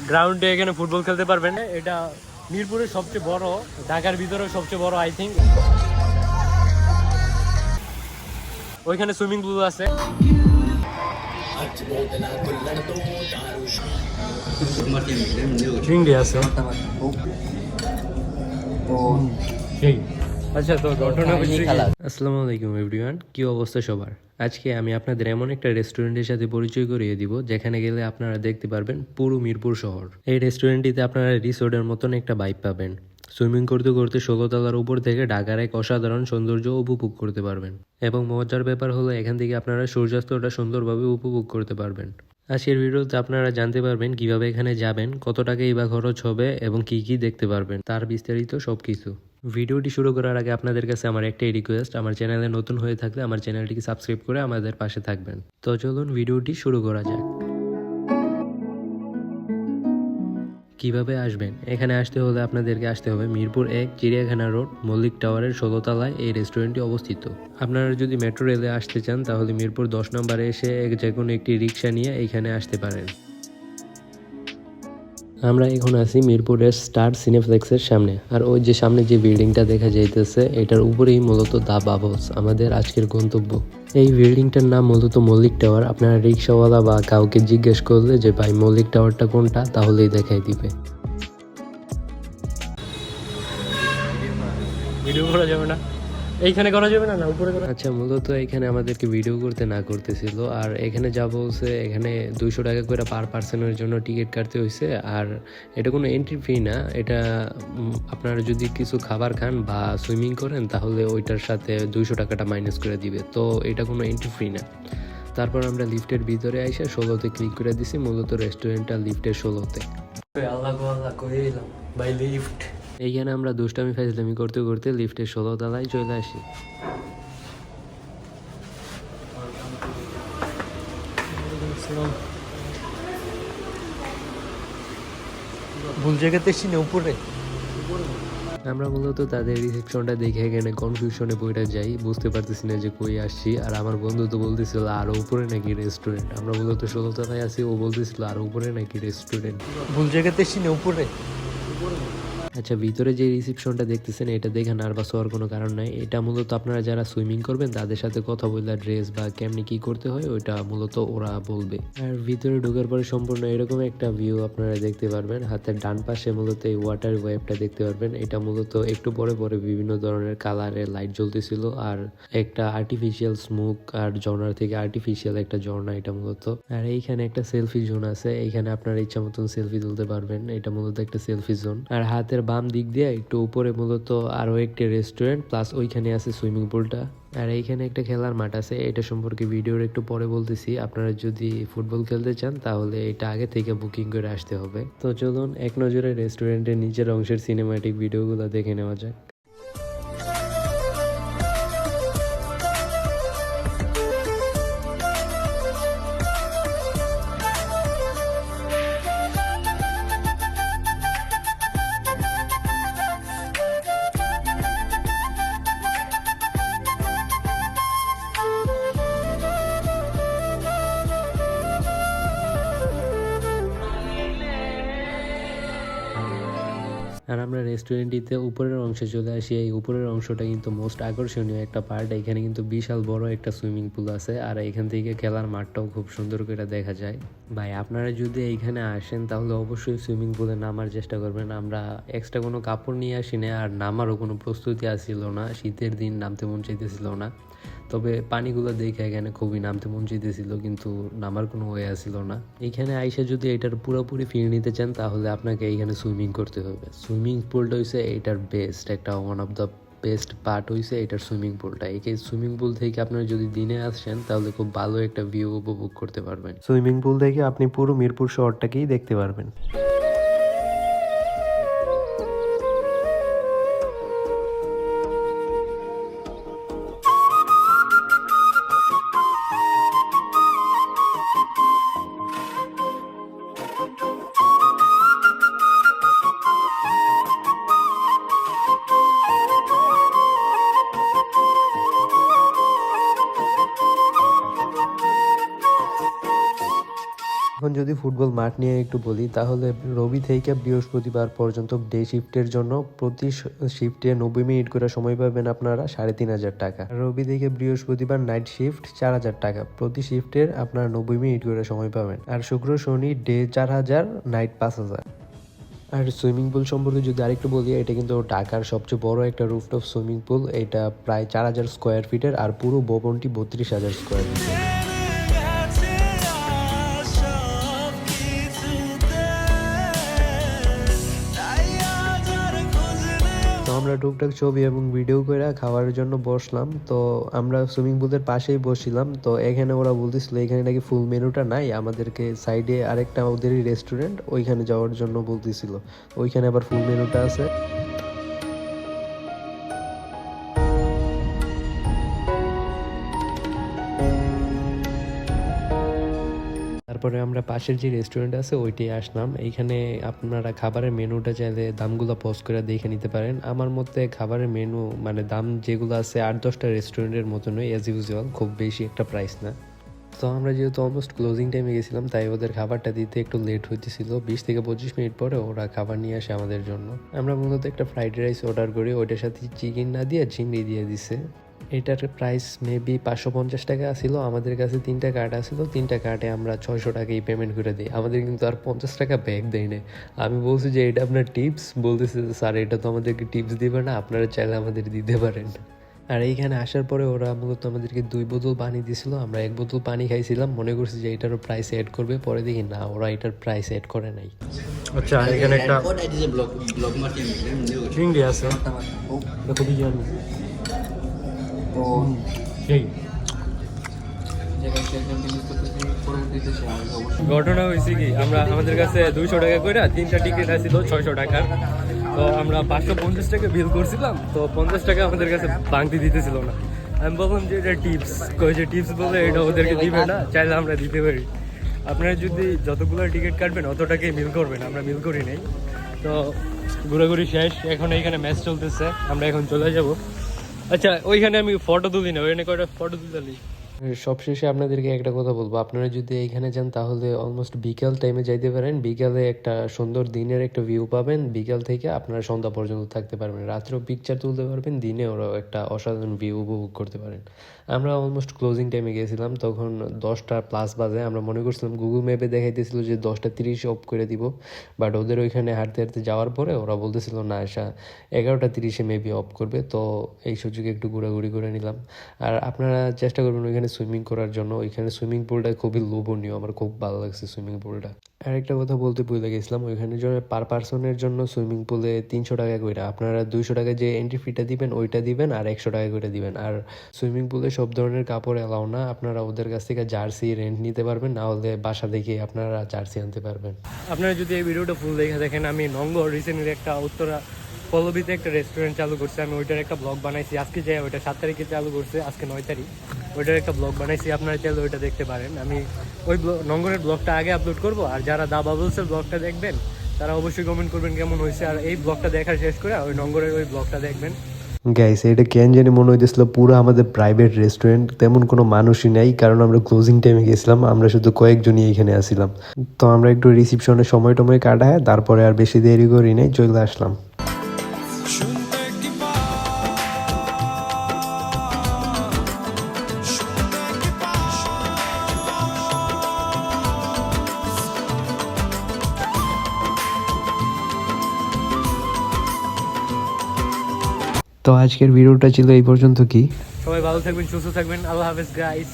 গ্রাউন্ডে এখানে ফুটবল খেলতে পারবেন। এটা মিরপুরের সবচেয়ে বড়, ঢাকার ভিতরে সবচেয়ে বড় আই থিঙ্ক। ওইখানে সুইমিং পুল আছে। চিংড়ি আছে। আচ্ছা, তো ঘটনা হচ্ছে আসসালামু আলাইকুম এভরিওয়ান, কি অবস্থা সবার? আজকে আমি আপনাদের এমন একটা রেস্টুরেন্টের সাথে পরিচয় করিয়ে দিব যেখানে গেলে আপনারা দেখতে পারবেন পুরো মিরপুর শহর। এই রেস্টুরেন্টটিতে আপনারা রিসোর্টের মতন একটা ভাইব পাবেন। সুইমিং করতে করতে 16 তলার উপর থেকে ঢাকার এক অসাধারণ সৌন্দর্য উপভোগ করতে পারবেন। এবং মজার ব্যাপার হলো এখান থেকে আপনারা সূর্যাস্তটা সুন্দরভাবে উপভোগ করতে পারবেন। আজকের ভিডিওতে আপনারা জানতে পারবেন কিভাবে এখানে যাবেন, কত টাকাই বা খরচ হবে এবং কি কি দেখতে পারবেন, তার বিস্তারিত সবকিছু। ভিডিওটি শুরু করার আগে আপনাদের কাছে আমার একটাই রিকোয়েস্ট, আমার চ্যানেলে নতুন হয়ে থাকলে আমার চ্যানেলটিকে সাবস্ক্রাইব করে আমাদের পাশে থাকবেন। তো চলুন ভিডিওটি শুরু করা যাক। কিভাবে আসবেন? এখানে আসতে হলে আপনাদেরকে আসতে হবে মিরপুর 1 চিড়িয়াখানা রোড, মল্লিক টাওয়ারের 16 তলায় এই রেস্টুরেন্টটি অবস্থিত। আপনারা যদি মেট্রো রেলে আসতে চান তাহলে মিরপুর 10 নম্বরে এসে যে কোনো একটি রিক্সা নিয়ে এইখানে আসতে পারেন। আমরা এখন আছি মিরপুরের স্টার সিনেপ্লেক্সের সামনে, আর ওই যে সামনে যে বিল্ডিংটা দেখা যাইতেছে এটার উপরেই মূলত দা বাবলস, আমাদের আজকের গন্তব্য। এই বিল্ডিংটার নাম মূলত মল্লিক টাওয়ার। আপনারা রিক্সাওয়ালা বা কাউকে জিজ্ঞেস করলে যে ভাই মল্লিক টাওয়ারটা কোনটা, তাহলেই দেখাই দিবে। ভিডিও করা যাবে না, এইখানে করা যাবে না, না উপরে করা। আচ্ছা, মূলত এখানে আমাদেরকে ভিডিও করতে না করতেছিল, আর এখানে যা বলছে এখানে 200 টাকা করে পার পার্সনের জন্য টিকিট কাটতে হয়েছে। আর এটা কোনো এন্ট্রি ফি না, এটা আপনারা যদি কিছু খাবার খান বা সুইমিং করেন তাহলে ওইটার সাথে 200 টাকাটা মাইনাস করে দিবে, তো এটা কোনো এন্ট্রি ফি না। তারপর আমরা লিফটের ভিতরে আইসা 16তে ক্লিক করে দিছি, মূলত রেস্টুরেন্টটা লিফটের 16তে। আল্লাহ করে এলাম বাই লিফট। এইখানে আমরা দুষ্টামি ফাইজলামি করতে করতে লিফটের 16 তলায় চলে আসি। ভুল জায়গাতে এসছি না, উপরে। আমরা মূলত তাদের রিসেপশনটা দেখে এখানে কনফিউশনে পড়ে যাই, বুঝতে পারতেছি না যে কই আসছি। আর আমার বন্ধু তো বলতেছিল আরো উপরে নাকি রেস্টুরেন্ট। আমরা মূলত 16 তলায় আছি, ও বলতেছিল আরো উপরে নাকি রেস্টুরেন্ট। ভুল জায়গাতে এসছি না, উপরে। আচ্ছা, ভিতরে যে রিসেপশনটা দেখতেছেন এটা দেখে নার্ভাস হওয়ার কোনো কারণ নাই। এটা মূলত আপনারা যারা সুইমিং করবেন তাদের সাথে কথা বললে ড্রেস বা কেমনি কি করতে হয় ওইটা মূলত ওরা বলবে। আর ভিতরে ঢোকার পরে সম্পূর্ণ এরকম একটা ভিউ আপনারা দেখতে পারবেন। হাতের ডান পাশে মূলত এই ওয়াটার ওয়েভটা দেখতে পারবেন। এটা মূলত একটু পরে পরে বিভিন্ন ধরনের কালারের লাইট জ্বলতেছিল, আর একটা আর্টিফিশিয়াল স্মোক আর ঝর্ণার থেকে আর্টিফিশিয়াল একটা ঝর্ণা এটা মূলত। আর এইখানে একটা সেলফি জোন আছে, এইখানে আপনারা ইচ্ছা মতন সেলফি তুলতে পারবেন। এটা মূলত একটা সেলফি জোন। আর হাতের বাম দিক দিয়ে একটু উপরে মূলত আরো একটি রেস্টুরেন্ট, প্লাস ওইখানে আছে সুইমিং পুলটা। আর এইখানে একটা খেলার মাঠ আছে, এটা সম্পর্কে ভিডিওর একটু পরে বলতেছি। আপনারা যদি ফুটবল খেলতে চান তাহলে এটা আগে থেকে বুকিং করে আসতে হবে। তো চলুন এক নজরে রেস্টুরেন্টের নিচের অংশের সিনেমাটিক ভিডিওগুলো দেখে নেওয়া যাক। আর আমরা রেস্টুরেন্টটিতে উপরের অংশে চলে আসি। এই উপরের অংশটা কিন্তু মোস্ট আকর্ষণীয় একটা পার্ট। এখানে কিন্তু বিশাল বড় একটা সুইমিং পুল আছে, আর এখান থেকে খেলার মাঠটাও খুব সুন্দর করে দেখা যায়। ভাই আপনারা যদি এইখানে আসেন তাহলে অবশ্যই সুইমিং পুলে নামার চেষ্টা করবেন। আমরা এক্সট্রা কোনো কাপড় নিয়ে আসি না, আর নামারও কোনো প্রস্তুতি আসছিল না। শীতের দিন নামতে মন চাইতেছিল না, তবে পানিগুলো দেখে এখানে খুবই নামতে মন চাইতেছিল, কিন্তু নামার কোনো ওয়ে আসছিল না। এখানে আইসা যদি এটার পুরোপুরি ফিল নিতে চান তাহলে আপনাকে এইখানে সুইমিং করতে হবে। সুইমিং পুলটা হচ্ছে এটার বেস্ট একটা one of the best part হয়েছে এটার সুইমিং পুলটা। এই সুইমিং পুল থেকে আপনারা যদি দিনে আসেন তাহলে খুব ভালো একটা ভিউ উপভোগ করতে পারবেন। সুইমিং পুল থেকে আপনি পুরো মিরপুর শহরটাকেই দেখতে পারবেন। এখন যদি ফুটবল মাঠ নিয়ে একটু বলি তাহলে রবি থেকে বৃহস্পতিবার পর্যন্ত ডে শিফটের জন্য প্রতি শিফটে 90 মিনিট করে সময় পাবেন আপনারা 3,500 টাকা। রবি থেকে বৃহস্পতিবার নাইট শিফট 4,000 টাকা, প্রতি শিফটের আপনারা 90 মিনিট করে সময় পাবেন। আর শুক্র শনি ডে 4,000, নাইট 5,000। আর সুইমিং পুল সম্পর্কে যদি আরেকটু বলি, এটা কিন্তু ঢাকার সবচেয়ে বড় একটা রুফটপ সুইমিং পুল। এটা প্রায় 4,000 স্কোয়ার ফিটের, আর পুরো ভবনটি 32,000 স্কোয়ার ফিটের। তো আমরা টুকটাক ছবি এবং ভিডিও করে খাওয়ার জন্য বসলাম। তো আমরা সুইমিং পুলের পাশেই বসছিলাম। তো এখানে ওরা বলতেছিল এখানে নাকি ফুল মেনুটা নাই, আমাদেরকে সাইডে আরেকটা ওদেরই রেস্টুরেন্ট ওইখানে যাওয়ার জন্য বলতেছিল, ওইখানে আবার ফুল মেনুটা আছে। তারপরে আমরা পাশের যে রেস্টুরেন্ট আছে ওইটাই আসলাম। এইখানে আপনারা খাবারের মেনুটা চাইলে দামগুলো পজ করে দেখে নিতে পারেন। আমার মতে খাবারের মেনু মানে দাম যেগুলো আছে 8-10টা রেস্টুরেন্টের মতনই, অ্যাজ ইউজুয়াল, খুব বেশি একটা প্রাইস না। তো আমরা যেহেতু অলমোস্ট ক্লোজিং টাইমে গেছিলাম, তাই ওদের খাবারটা দিতে একটু লেট হইতেছিল। 20 থেকে 25 মিনিট পরে ওরা খাবার নিয়ে আসে আমাদের জন্য। আমরা মূলত একটা ফ্রাইড রাইস অর্ডার করি, ওইটার সাথে চিকেন না দিয়ে চিংড়ি দিয়ে দিছে। এটার প্রাইস মেবি 550 টাকা ছিল। আমাদের কাছে 3টা কার্ড আসছিল, 3টা কার্ডে আমরা 600 টাকাই পেমেন্ট করে দিই। আমাদের কিন্তু আর 50 টাকা ব্যাক দেয় না। আমি বলছি যে এটা আপনার টিপস, বলতেছে স্যার এটা তো আমাদেরকে টিপস দিবে না, আপনারা চাইলে আমাদের দিতে পারেন। আর এইখানে আসার পরে ওরা মূলত আমাদেরকে 2 বোতল পানি দিছিল। আমরা 1 বোতল পানি খাইছিলাম, মনে করছি যে এটারও প্রাইস অ্যাড করবে, পরে দেখি না, ওরা এটার প্রাইস অ্যাড করে নাই। আচ্ছা, এখানে একটা চিংড়ি আছে, দেখো বিরিয়ানি। ঘটনা হয়েছে কি, আমাদের কাছে 200 টাকা করে 3টা টিকিট আসছিল 600 টাকার। তো আমরা 550 টাকা বিল করছিলাম, তো 50 টাকা আমাদের কাছে বাংতি দিতেছিল না। আমি বললাম যে এটা টিপস, যে টিপস বলে এটা ওদেরকে দিবে না, চাইলে আমরা দিতে পারি। আপনারা যদি যতগুলো টিকিট কাটবেন অত টাকাই মিল করবেন, আমরা মিল করি নাই। তো ঘোরাঘুরি শেষ, এখন এইখানে ম্যাচ চলতেছে, আমরা এখন চলে যাব। আচ্ছা, ওইখানে আমি ফটো তুলি না, ওইখানে কয়টা ফটো তুলি। সবশেষে আপনাদেরকে একটা কথা বলবো, আপনারা যদি এইখানে যান তাহলে অলমোস্ট বিকাল টাইমে যাইতে পারেন। বিকালে একটা সুন্দর দিনের একটা ভিউ পাবেন, বিকাল থেকে আপনারা সন্ধ্যা পর্যন্ত থাকতে পারবেন, রাত্রেও পিকচার তুলতে পারবেন, দিনে ওরাও একটা অসাধারণ ভিউ উপভোগ করতে পারেন। আমরা অলমোস্ট ক্লোজিং টাইমে গেছিলাম, তখন 10টা প্লাস বাজে। আমরা মনে করছিলাম, গুগল ম্যাপে দেখাইতেছিল যে 10টা 30 অফ করে দিব, বাট ওদের ওইখানে হাঁটতে হাঁটতে যাওয়ার পরে ওরা বলতেছিল না, 11টা 30 মেবি অফ করবে। তো এই সুযোগে একটু ঘোরাঘুরি করে নিলাম। আর আপনারা চেষ্টা করবেন ওইখানে সুইমিং করার জন্য, ওইখানে সুইমিং পুলটা খুবই লোভনীয়, আমার খুব ভালো লাগছে সুইমিং পুলটা। আরেকটা কথা বলতে ভুলে গেছিলাম, ওইখানে পার পার্সনের জন্য সুইমিং পুলে 300 টাকা করে, আপনারা 200 টাকা যে এন্ট্রি ফিটা দিবেন ওইটা দিবেন, আর 100 টাকা করে দিবেন। আর সুইমিং পুলে সব ধরনের কাপড় এলাও না, আপনারা ওদের কাছ থেকে জার্সি রেন্ট নিতে পারবেন, না হলে বাসা থেকে আপনারা জার্সি আনতে পারবেন। আপনারা যদি এই ভিডিওটা ফুল দেখে দেখেন, আমি নঙ্গর রিসেন্টলি একটা উত্তরা পল্লবীতে একটা রেস্টুরেন্ট চালু করছে, আমি ওইটার একটা ব্লগ বানাইছি। আজকে যাই, ওইটা 7 তারিখে চালু করছে, আজকে 9 তারিখ। ওইটার একটা ব্লগ বানাইছি, আপনারা চাইলে ওইটা দেখতে পারেন। আমি ওই নঙ্গরের ব্লগটা আগে আপলোড করব, আর যারা দা বাবলসের ব্লগটা দেখবেন তারা অবশ্যই কমেন্ট করবেন কেমন হয়েছে, আর এই ব্লগটা দেখার শেষ করে ওই নঙ্গরের ওই ব্লগটা দেখবেন। গাইস, এটা কেন জানি মনে হইতেছিল পুরো আমাদের প্রাইভেট রেস্টুরেন্ট, তেমন কোনো মানুষই নাই, কারণ আমরা ক্লোজিং টাইমে গেছিলাম, আমরা শুধু কয়েকজনই এখানে আসছিলাম। তো আমরা একটু রিসিপশনের সময় টময় কাটায় তারপরে আর বেশি দেরি করি নাই, চলে আসলাম। তো আজকের ভিডিওটা ছিল এই পর্যন্ত। কি সবাই ভালো থাকবেন, সুস্থ থাকবেন, আল্লাহ হাফেজ গাইস।